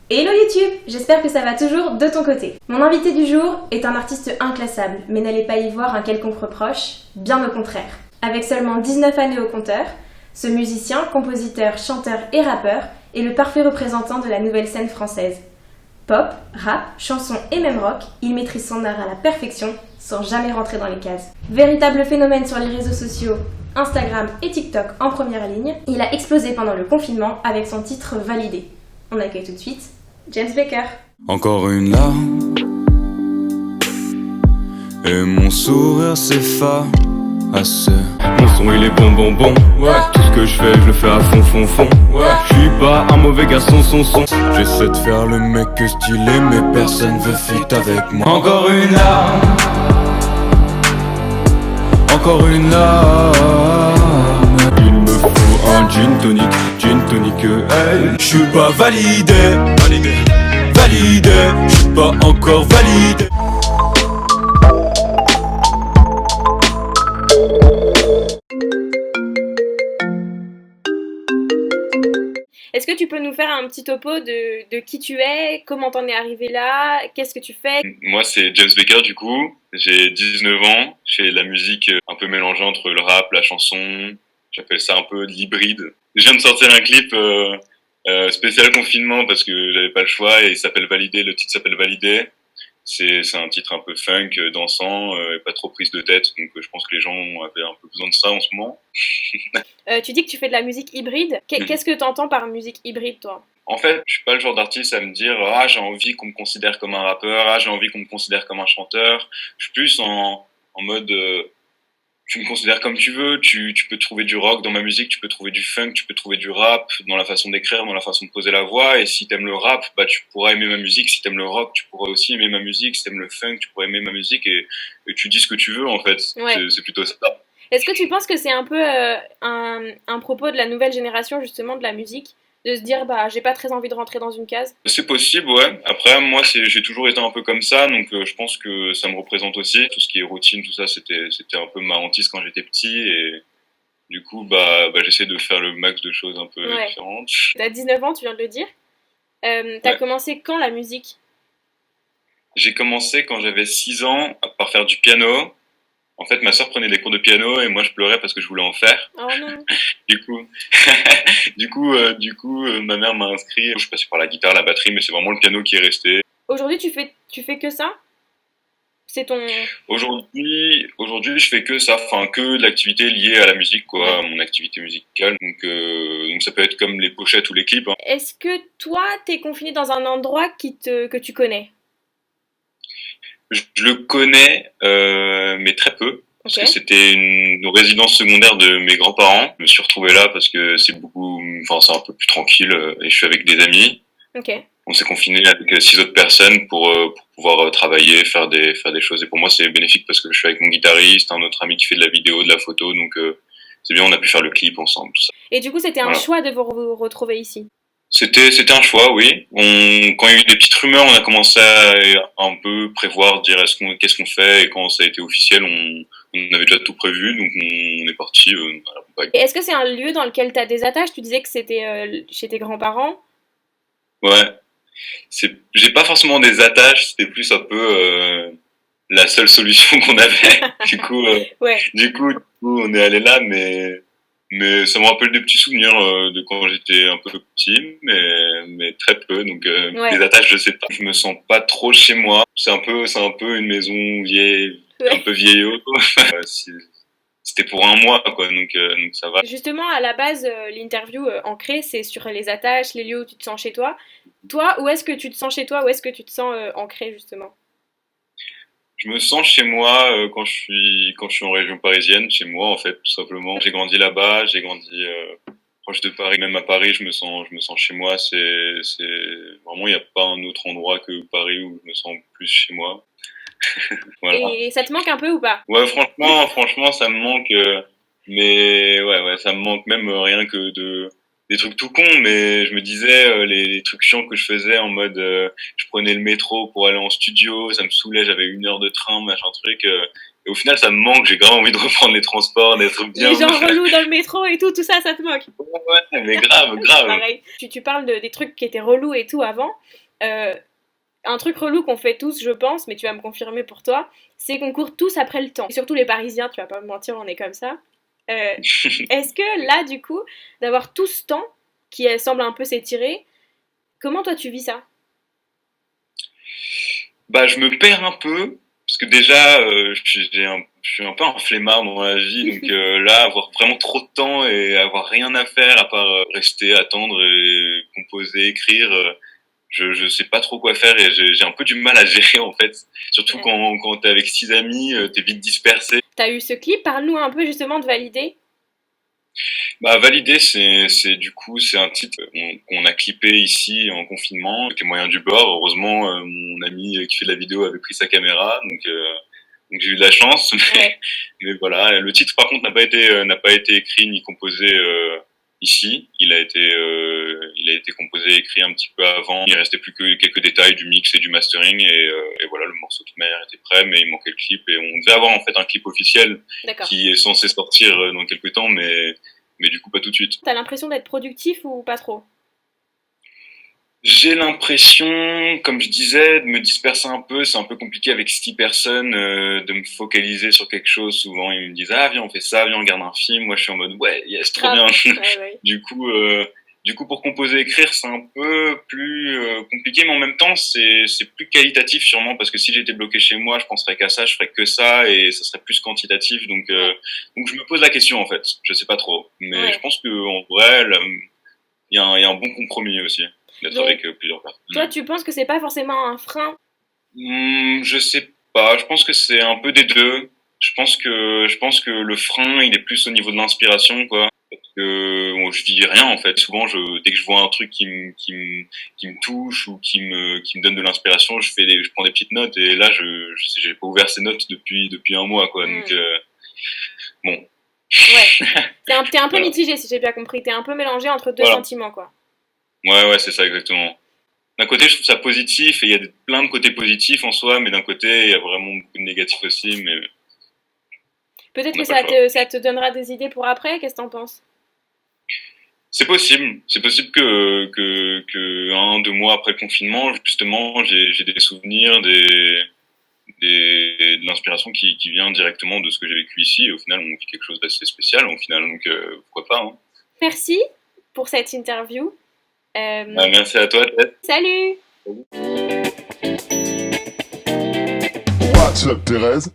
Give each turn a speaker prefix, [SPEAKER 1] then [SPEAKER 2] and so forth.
[SPEAKER 1] Hello YouTube, j'espère que ça va toujours de ton côté. Mon invité du jour est un artiste inclassable, mais n'allez pas y voir un quelconque reproche, bien au contraire. Avec seulement 19 années au compteur, ce musicien, compositeur, chanteur et rappeur est le parfait représentant de la nouvelle scène française. Pop, rap, chanson et même rock, il maîtrise son art à la perfection sans jamais rentrer dans les cases. Véritable phénomène sur les réseaux sociaux, Instagram et TikTok en première ligne, il a explosé pendant le confinement avec son titre Validé. On accueille tout de suite James Baker.
[SPEAKER 2] Encore une larme et mon sourire s'efface. Mon son il est bon, ouais. Tout ce que je fais, je le fais à fond, ouais. Je suis pas un mauvais garçon, son. J'essaie de faire le mec stylé, mais personne veut fit avec moi. Encore une larme, encore une larme. Il me faut un gin tonic, hey. Je suis pas validé, je suis pas encore validé.
[SPEAKER 1] Est-ce que tu peux nous faire un petit topo de qui tu es, comment t'en es arrivé là, qu'est-ce que tu fais?
[SPEAKER 3] Moi, c'est James Baker, du coup. J'ai 19 ans. Je fais de la musique un peu mélangée entre le rap, la chanson. J'appelle ça un peu de l'hybride. Je viens de sortir un clip spécial confinement parce que j'avais pas le choix et il s'appelle Validé. Le titre s'appelle Validé. C'est un titre un peu funk, dansant, et pas trop prise de tête. Donc je pense que les gens avaient un peu besoin de ça en ce moment.
[SPEAKER 1] Tu dis que tu fais de la musique hybride. Qu'est-ce que t'entends par musique hybride, toi?
[SPEAKER 3] En fait, je suis pas le genre d'artiste à me dire « Ah, j'ai envie qu'on me considère comme un rappeur. Ah, j'ai envie qu'on me considère comme un chanteur. » Je suis plus en mode tu me considères comme tu veux. Tu peux trouver du rock dans ma musique, tu peux trouver du funk, tu peux trouver du rap dans la façon d'écrire, dans la façon de poser la voix. Et si t'aimes le rap, bah tu pourras aimer ma musique. Si t'aimes le rock, tu pourras aussi aimer ma musique. Si t'aimes le funk, tu pourras aimer ma musique. Et tu dis ce que tu veux, en fait.
[SPEAKER 1] Ouais.
[SPEAKER 3] C'est plutôt ça.
[SPEAKER 1] Est-ce que tu penses que c'est un peu un propos de la nouvelle génération, justement, de la musique, de se dire, bah, j'ai pas très envie de rentrer dans une case?
[SPEAKER 3] C'est possible, ouais. Après, moi, j'ai toujours été un peu comme ça, donc je pense que ça me représente aussi. Tout ce qui est routine, tout ça, c'était un peu ma hantise quand j'étais petit, et du coup, bah j'essaie de faire le max de choses un peu différentes.
[SPEAKER 1] T'as 19 ans, tu viens de le dire. T'as commencé quand la musique?
[SPEAKER 3] J'ai commencé quand j'avais 6 ans par faire du piano. En fait, ma sœur prenait des cours de piano et moi je pleurais parce que je voulais en faire.
[SPEAKER 1] Oh non.
[SPEAKER 3] Du coup, ma mère m'a inscrit. Je suis passé par la guitare, la batterie, mais c'est vraiment le piano qui est resté.
[SPEAKER 1] Aujourd'hui, tu fais que ça? C'est ton...
[SPEAKER 3] Aujourd'hui, je fais que ça, enfin que de l'activité liée à la musique, quoi, à mon activité musicale. Donc ça peut être comme les pochettes ou les clips. Hein.
[SPEAKER 1] Est-ce que toi, t'es confiné dans un endroit que tu connais?
[SPEAKER 3] Je le connais, mais très peu. Parce que c'était une résidence secondaire de mes grands-parents. Je me suis retrouvé là parce que c'est un peu plus tranquille et je suis avec des amis. On s'est confiné avec 6 autres personnes pour pouvoir travailler, faire des choses. Et pour moi, c'est bénéfique parce que je suis avec mon guitariste, un autre ami qui fait de la vidéo, de la photo. Donc c'est bien, on a pu faire le clip ensemble, tout ça.
[SPEAKER 1] Et du coup, c'était un choix de vous retrouver ici?
[SPEAKER 3] C'était un choix, oui. Quand il y a eu des petites rumeurs, on a commencé à un peu prévoir, dire qu'est-ce qu'on fait, et quand ça a été officiel, on avait déjà tout prévu, donc on est parti à la campagne.
[SPEAKER 1] Et est-ce que c'est un lieu dans lequel tu as des attaches? Tu disais que c'était chez tes grands-parents.
[SPEAKER 3] Ouais. J'ai pas forcément des attaches, c'était plus un peu la seule solution qu'on avait. Du coup, on est allé là, mais ça me rappelle des petits souvenirs de quand j'étais un peu petit, mais très peu. Donc des attaches, je sais pas. Je me sens pas trop chez moi. C'est un peu une maison vieille, un peu vieillot. C'était pour un mois, quoi. Donc ça va.
[SPEAKER 1] Justement, à la base, l'interview ancrée, c'est sur les attaches, les lieux où tu te sens chez toi. Toi, où est-ce que tu te sens chez toi? Où est-ce que tu te sens ancré, justement?
[SPEAKER 3] Je me sens chez moi quand je suis en région parisienne, chez moi en fait, tout simplement. J'ai grandi là-bas, j'ai grandi proche de Paris, même à Paris, je me sens chez moi. C'est vraiment, il n'y a pas un autre endroit que Paris où je me sens plus chez moi.
[SPEAKER 1] Voilà. Et ça te manque un peu ou pas?
[SPEAKER 3] Ouais, franchement, ça me manque. Mais ouais, ça me manque même rien que des trucs tout cons, mais je me disais les trucs chiants que je faisais en mode je prenais le métro pour aller en studio, ça me saoulait, j'avais 1 heure de train, machin truc, Et au final, ça me manque. J'ai grave envie de reprendre les transports, d'être bien.
[SPEAKER 4] Les gens relous dans le métro et tout ça te moque.
[SPEAKER 3] Ouais, mais grave.
[SPEAKER 4] Pareil. Tu parles des trucs qui étaient relous et tout avant. Un truc relou qu'on fait tous, je pense, mais tu vas me confirmer pour toi, c'est qu'on court tous après le temps. Et surtout les Parisiens, tu vas pas me mentir, on est comme ça. Est-ce que là, du coup, d'avoir tout ce temps qui semble un peu s'étirer, comment toi tu vis ça?
[SPEAKER 3] Bah, je me perds un peu, parce que déjà, je suis un peu un flemmard dans la vie, donc là, avoir vraiment trop de temps et avoir rien à faire à part rester, attendre et composer, écrire, je sais pas trop quoi faire et j'ai un peu du mal à gérer en fait. Surtout quand t'es avec 6 amis, t'es vite dispersé.
[SPEAKER 4] T'as eu ce clip, parle-nous un peu justement de Validé.
[SPEAKER 3] Bah, Validé, c'est du coup, c'est un titre qu'on a clippé ici en confinement, avec les moyens du bord. Heureusement, mon ami qui fait la vidéo avait pris sa caméra, donc j'ai eu de la chance. Mais voilà, le titre par contre n'a pas été écrit ni composé ici. Il a été composé et écrit un petit peu avant. Il restait plus que quelques détails du mix et du mastering et voilà, le morceau de toute manière était prêt, mais il manquait le clip et on devait avoir en fait un clip officiel qui est censé sortir dans quelques temps, mais du coup pas tout de suite.
[SPEAKER 4] T'as l'impression d'être productif ou pas trop?
[SPEAKER 3] J'ai l'impression, comme je disais, de me disperser un peu. C'est un peu compliqué avec 6 personnes de me focaliser sur quelque chose. Souvent, ils me disent « Ah, viens, on fait ça, viens, on regarde un film. » Moi, je suis en mode « Ouais, yes, trop bien. » Du coup, pour composer, écrire, c'est un peu plus compliqué, mais en même temps, c'est plus qualitatif sûrement, parce que si j'étais bloqué chez moi, je penserais qu'à ça, je ferais que ça, et ça serait plus quantitatif. Donc je me pose la question, en fait. Je sais pas trop. Mais je pense qu'en vrai, il y a un bon compromis aussi. D'être avec plusieurs personnes.
[SPEAKER 4] Toi, tu penses que c'est pas forcément un frein?
[SPEAKER 3] Je sais pas. Je pense que c'est un peu des deux. Je pense que le frein, il est plus au niveau de l'inspiration, quoi. Parce que bon, je dis rien en fait. Souvent, dès que je vois un truc qui me touche ou qui me donne de l'inspiration, je prends des petites notes et là, j'ai pas ouvert ces notes depuis un mois, quoi. Donc bon.
[SPEAKER 4] Ouais. T'es un peu mitigé, si j'ai bien compris. T'es un peu mélangé entre deux sentiments, quoi.
[SPEAKER 3] Ouais, c'est ça, exactement. D'un côté, je trouve ça positif, et il y a plein de côtés positifs en soi, mais d'un côté, il y a vraiment beaucoup de négatifs aussi, mais...
[SPEAKER 4] Peut-être que ça te donnera des idées pour après, qu'est-ce que t'en penses?
[SPEAKER 3] C'est possible que 1-2 mois après le confinement, justement, j'ai des souvenirs, de l'inspiration qui vient directement de ce que j'ai vécu ici, et au final, on vit quelque chose d'assez spécial, au final, donc pourquoi pas, hein.
[SPEAKER 4] Merci pour cette interview.
[SPEAKER 3] Merci à toi, Tess.
[SPEAKER 4] Salut.
[SPEAKER 5] What's up, Thérèse?